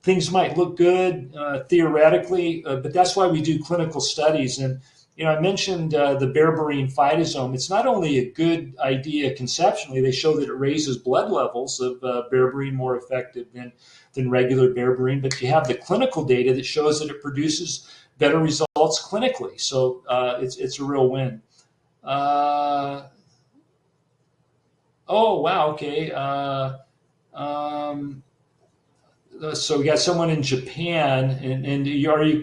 things might look good theoretically, but that's why we do clinical studies. And I mentioned the berberine phytosome. It's not only a good idea conceptually; they show that it raises blood levels of berberine more effective than regular berberine, but you have the clinical data that shows that it produces better results clinically. So it's a real win. Oh, wow, okay. So we got someone in Japan, and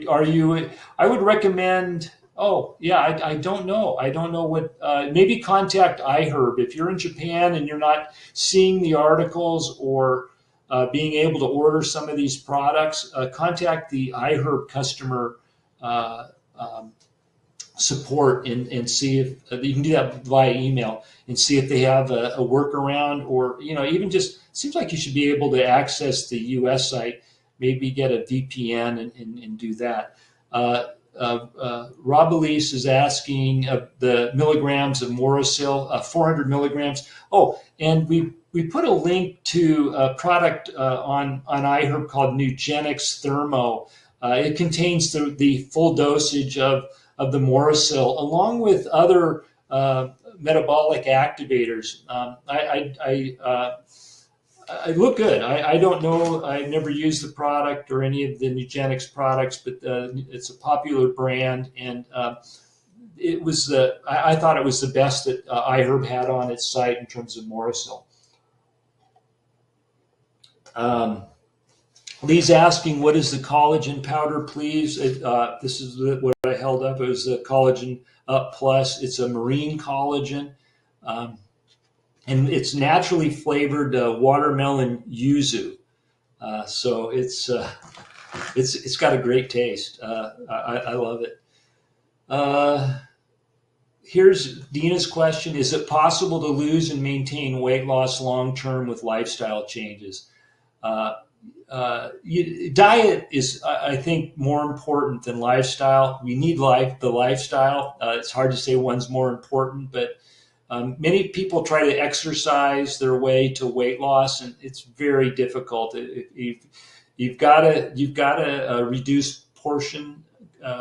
are you? I would recommend. Oh, yeah, I don't know. I don't know what. Maybe contact iHerb if you're in Japan and you're not seeing the articles or being able to order some of these products. Contact the iHerb customer support and see if you can do that via email, and see if they have a workaround, or even just seems like you should be able to access the U.S. site. Maybe get a VPN and do that. Rob Elise is asking the milligrams of Morasil, 400 milligrams. Oh, and we put a link to a product on iHerb called Nugenix Thermo. It contains the full dosage of the Morrisil, along with other metabolic activators. I look good. I don't know. I've never used the product or any of the Nugenix products, but it's a popular brand, and it was I thought it was the best that iHerb had on its site in terms of Morrisil. Lee's asking, what is the collagen powder, please? This is what I held up. It was the Collagen Up Plus. It's a marine collagen, and it's naturally flavored watermelon yuzu. So it's got a great taste. I love it. Here's Dina's question. Is it possible to lose and maintain weight loss long-term with lifestyle changes? Diet is, I think, more important than lifestyle. We need the lifestyle. It's hard to say one's more important, but many people try to exercise their way to weight loss, and it's very difficult. You've got to reduce portion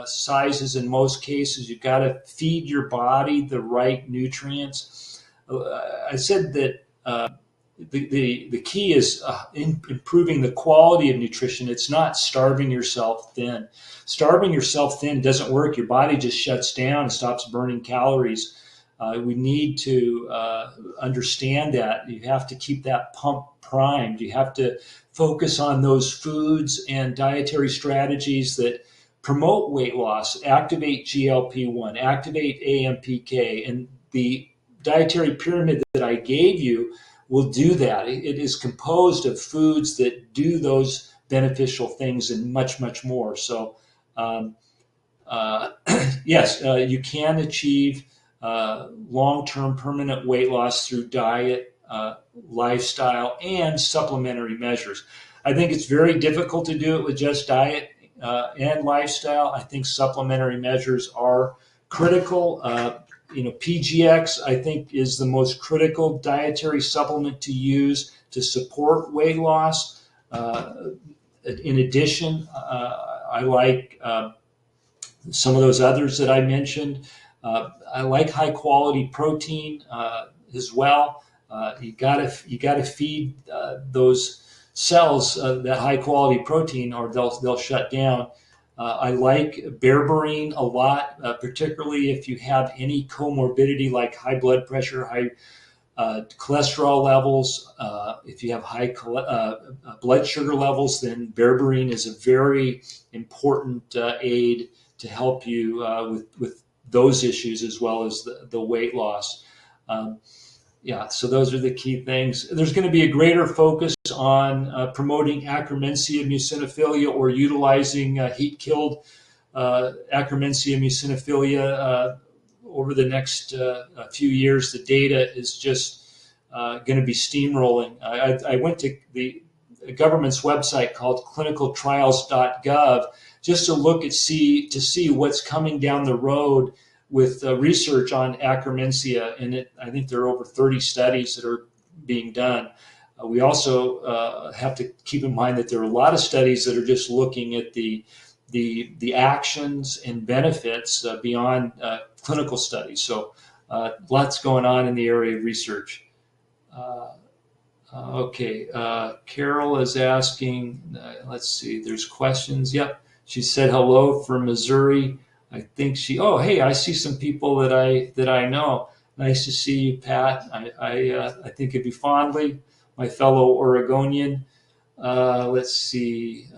sizes in most cases. You've got to feed your body the right nutrients. I said that the key is improving the quality of nutrition. It's not starving yourself thin. Starving yourself thin doesn't work. Your body just shuts down and stops burning calories. We need to understand that. You have to keep that pump primed. You have to focus on those foods and dietary strategies that promote weight loss, activate GLP-1, activate AMPK, and the dietary pyramid that I gave you will do that. It is composed of foods that do those beneficial things and much, much more. So, yes, you can achieve long-term permanent weight loss through diet, lifestyle, and supplementary measures. I think it's very difficult to do it with just diet and lifestyle. I think supplementary measures are critical. PGX, I think, is the most critical dietary supplement to use to support weight loss. In addition, I like some of those others that I mentioned. I like high quality protein as well. You gotta feed those cells that high quality protein, or they'll shut down. I like berberine a lot, particularly if you have any comorbidity like high blood pressure, high cholesterol levels. If you have high blood sugar levels, then berberine is a very important aid to help you with those issues as well as the weight loss. So those are the key things. There's going to be a greater focus on promoting Akkermansia muciniphila, or utilizing heat-killed Akkermansia muciniphila over the next few years. The data is just going to be steamrolling. I went to the government's website called clinicaltrials.gov just to look to see what's coming down the road with research on Akkermansia, and I think there are over 30 studies that are being done. We also have to keep in mind that there are a lot of studies that are just looking at the actions and benefits beyond clinical studies. So lots going on in the area of research. Carol is asking, let's see, there's questions. Yep, she said hello from Missouri. I think hey, I see some people that I know. Nice to see you, Pat. I think of you fondly, my fellow Oregonian. Let's see.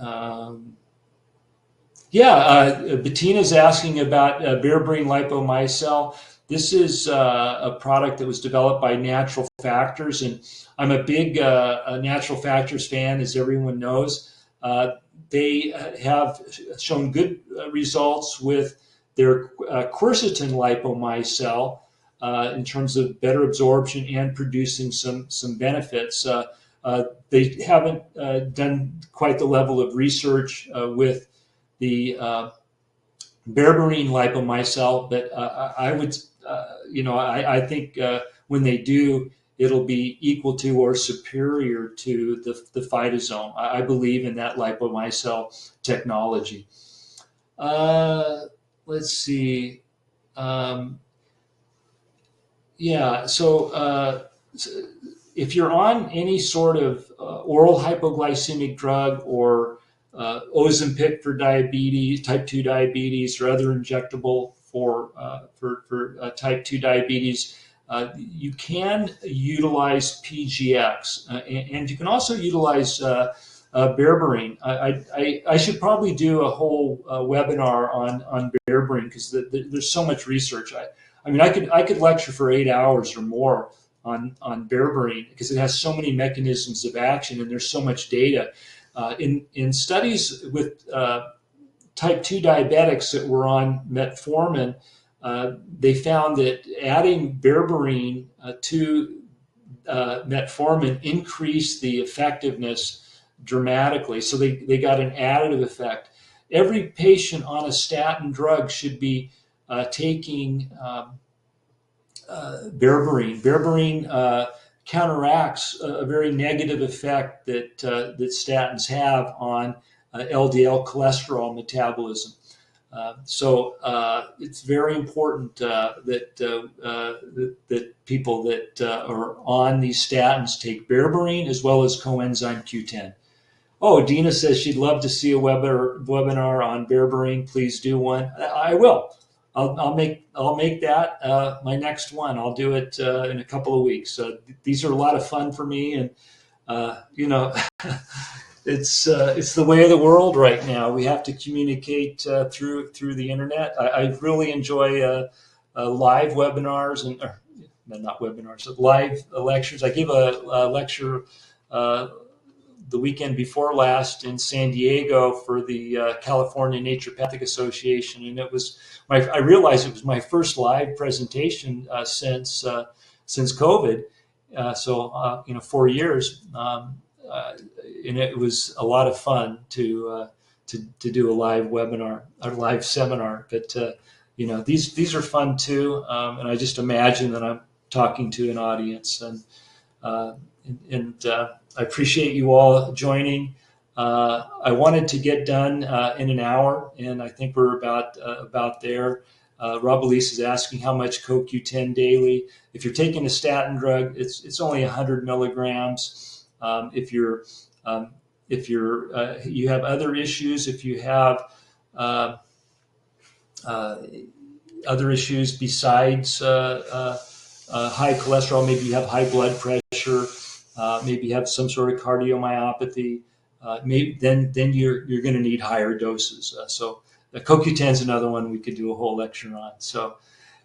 Bettina's asking about berberine lipomycel. This is a product that was developed by Natural Factors, and I'm a big Natural Factors fan, as everyone knows. They have shown good results with their quercetin lipomycel in terms of better absorption and producing some benefits. They haven't done quite the level of research with the berberine lipomycel, but I would, I think when they do, it'll be equal to or superior to the phytosome. I believe in that lipomicelle technology. Let's see. Yeah, so if you're on any sort of oral hypoglycemic drug or Ozempic for diabetes, type 2 diabetes, or other injectable for type 2 diabetes, you can utilize PGX, and you can also utilize berberine. I should probably do a whole webinar on berberine because there's so much research. I mean, I could lecture for 8 hours or more on berberine because it has so many mechanisms of action and there's so much data. In studies with type 2 diabetics that were on metformin, they found that adding berberine to metformin increased the effectiveness dramatically. So they got an additive effect. Every patient on a statin drug should be taking berberine. Berberine counteracts a very negative effect that statins have on LDL cholesterol metabolism. So it's very important that people that are on these statins take berberine as well as coenzyme Q10. Oh, Dina says she'd love to see a webinar on berberine. Please do one. I will. I'll make that my next one. I'll do it in a couple of weeks. These are a lot of fun for me, and it's the way of the world right now. We have to communicate through the internet. I really enjoy live webinars not webinars, live lectures. I gave a lecture the weekend before last in San Diego for the California Naturopathic Association, and I realized it was my first live presentation since COVID. So 4 years, and it was a lot of fun to do a live webinar, a live seminar. But these are fun too, and I just imagine that I'm talking to an audience, and I appreciate you all joining. I wanted to get done in an hour, and I think we're about there. Rob Elise is asking how much CoQ10 daily. If you're taking a statin drug, it's only 100 milligrams. If you have other issues, if you have other issues besides high cholesterol, maybe you have high blood pressure, maybe you have some sort of cardiomyopathy, then you're going to need higher doses. So the CoQ10 is another one we could do a whole lecture on. So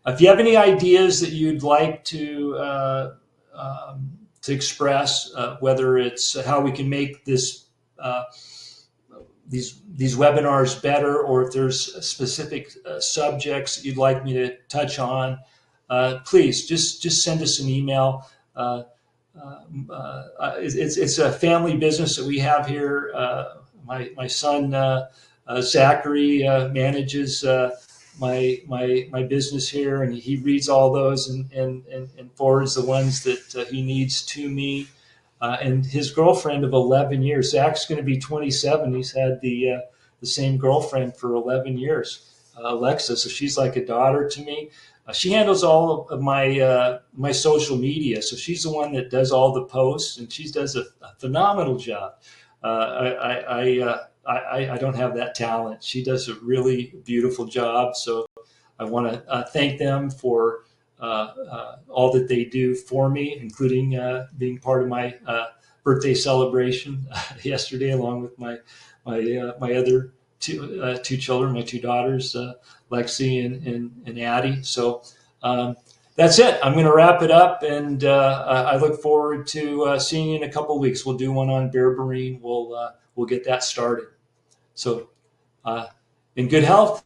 if you have any ideas that you'd like to express, whether it's how we can make these webinars better, or if there's specific subjects that you'd like me to touch on, please just send us an email. It's a family business that we have here. My son Zachary manages my business here, and he reads all those and forwards the ones that he needs to me. And his girlfriend of 11 years, Zach's going to be 27. He's had the same girlfriend for 11 years, Alexa. So she's like a daughter to me. She handles all of my social media. So she's the one that does all the posts, and she does a phenomenal job. I don't have that talent. She does a really beautiful job. So I want to thank them for all that they do for me, including being part of my birthday celebration yesterday, along with my other two children, my two daughters, Lexi and Addie. So that's it. I'm going to wrap it up, and I look forward to seeing you in a couple of weeks. We'll do one on berberine. We'll get that started. So in good health,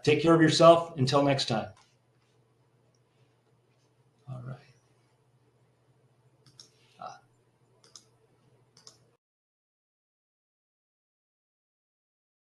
take care of yourself. Until next time.